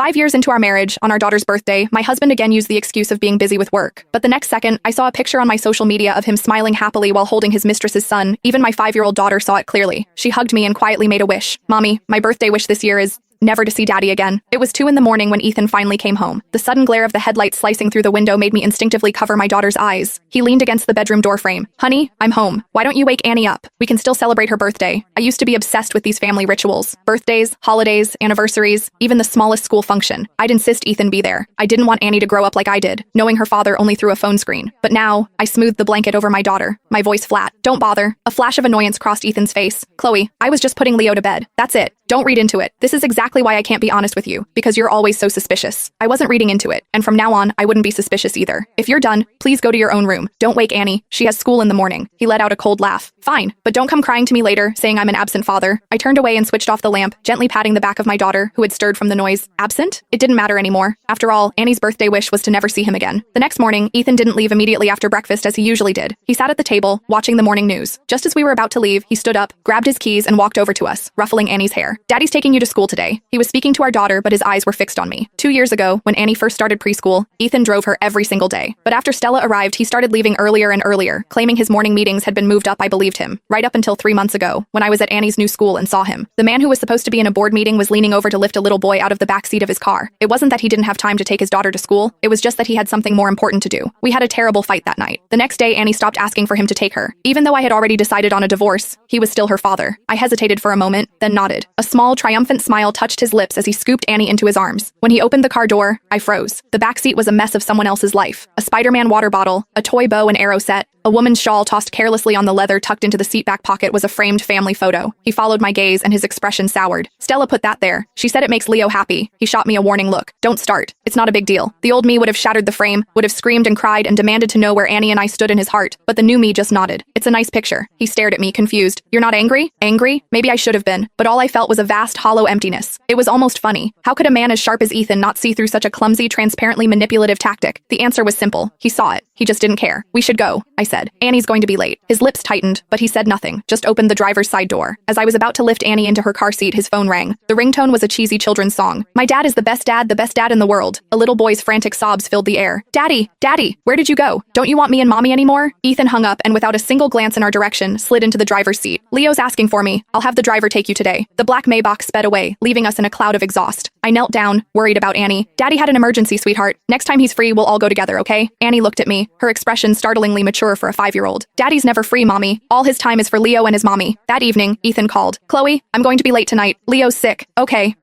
5 years into our marriage, on our daughter's birthday, my husband again used the excuse of being busy with work. But the next second, I saw a picture on my social media of him smiling happily while holding his mistress's son. Even my 5-year-old daughter saw it clearly. She hugged me and quietly made a wish. Mommy, my birthday wish this year is never to see Daddy again. It was 2 a.m. when Ethan finally came home. The sudden glare of the headlights slicing through the window made me instinctively cover my daughter's eyes. He leaned against the bedroom doorframe. Honey, I'm home. Why don't you wake Annie up? We can still celebrate her birthday. I used to be obsessed with these family rituals. Birthdays, holidays, anniversaries, even the smallest school function. I'd insist Ethan be there. I didn't want Annie to grow up like I did, knowing her father only through a phone screen. But now, I smoothed the blanket over my daughter, my voice flat. Don't bother. A flash of annoyance crossed Ethan's face. Chloe, I was just putting Leo to bed. That's it. Don't read into it. This is exactly why I can't be honest with you, because you're always so suspicious. I wasn't reading into it, and from now on, I wouldn't be suspicious either. If you're done, please go to your own room. Don't wake Annie. She has school in the morning. He let out a cold laugh. Fine, but don't come crying to me later, saying I'm an absent father. I turned away and switched off the lamp, gently patting the back of my daughter, who had stirred from the noise. Absent? It didn't matter anymore. After all, Annie's birthday wish was to never see him again. The next morning, Ethan didn't leave immediately after breakfast as he usually did. He sat at the table, watching the morning news. Just as we were about to leave, he stood up, grabbed his keys, and walked over to us, ruffling Annie's hair. Daddy's taking you to school today. He was speaking to our daughter, but his eyes were fixed on me. 2 years ago, when Annie first started preschool, Ethan drove her every single day. But after Stella arrived, he started leaving earlier and earlier, claiming his morning meetings had been moved up. I believed him. Right up until 3 months ago, when I was at Annie's new school and saw him. The man who was supposed to be in a board meeting was leaning over to lift a little boy out of the back seat of his car. It wasn't that he didn't have time to take his daughter to school, it was just that he had something more important to do. We had a terrible fight that night. The next day, Annie stopped asking for him to take her. Even though I had already decided on a divorce, he was still her father. I hesitated for a moment, then nodded. A small, triumphant smile touched his lips as he scooped Annie into his arms. When he opened the car door, I froze. The back seat was a mess of someone else's life. A Spider-Man water bottle, a toy bow and arrow set, a woman's shawl tossed carelessly on the leather tucked into the seat back pocket was a framed family photo. He followed my gaze and his expression soured. Stella put that there. She said it makes Leo happy. He shot me a warning look. Don't start. It's not a big deal. The old me would have shattered the frame, would have screamed and cried and demanded to know where Annie and I stood in his heart, but the new me just nodded. It's a nice picture. He stared at me, confused. You're not angry? Angry? Maybe I should have been, but all I felt was a vast, hollow emptiness. It was almost funny. How could a man as sharp as Ethan not see through such a clumsy, transparently manipulative tactic? The answer was simple. He saw it. He just didn't care. We should go, I said. Annie's going to be late. His lips tightened, but he said nothing, just opened the driver's side door. As I was about to lift Annie into her car seat, his phone rang. The ringtone was a cheesy children's song. My dad is the best dad in the world. A little boy's frantic sobs filled the air. Daddy, Daddy, where did you go? Don't you want me and Mommy anymore? Ethan hung up and without a single glance in our direction, slid into the driver's seat. Leo's asking for me. I'll have the driver take you today. The black Maybach sped away, leaving us in a cloud of exhaust. I knelt down, worried about Annie. Daddy had an emergency, sweetheart. Next time he's free, we'll all go together, okay? Annie looked at me, her expression startlingly mature for a 5-year-old. Daddy's never free, Mommy. All his time is for Leo and his mommy. That evening, Ethan called. Chloe, I'm going to be late tonight. Leo's sick. Okay.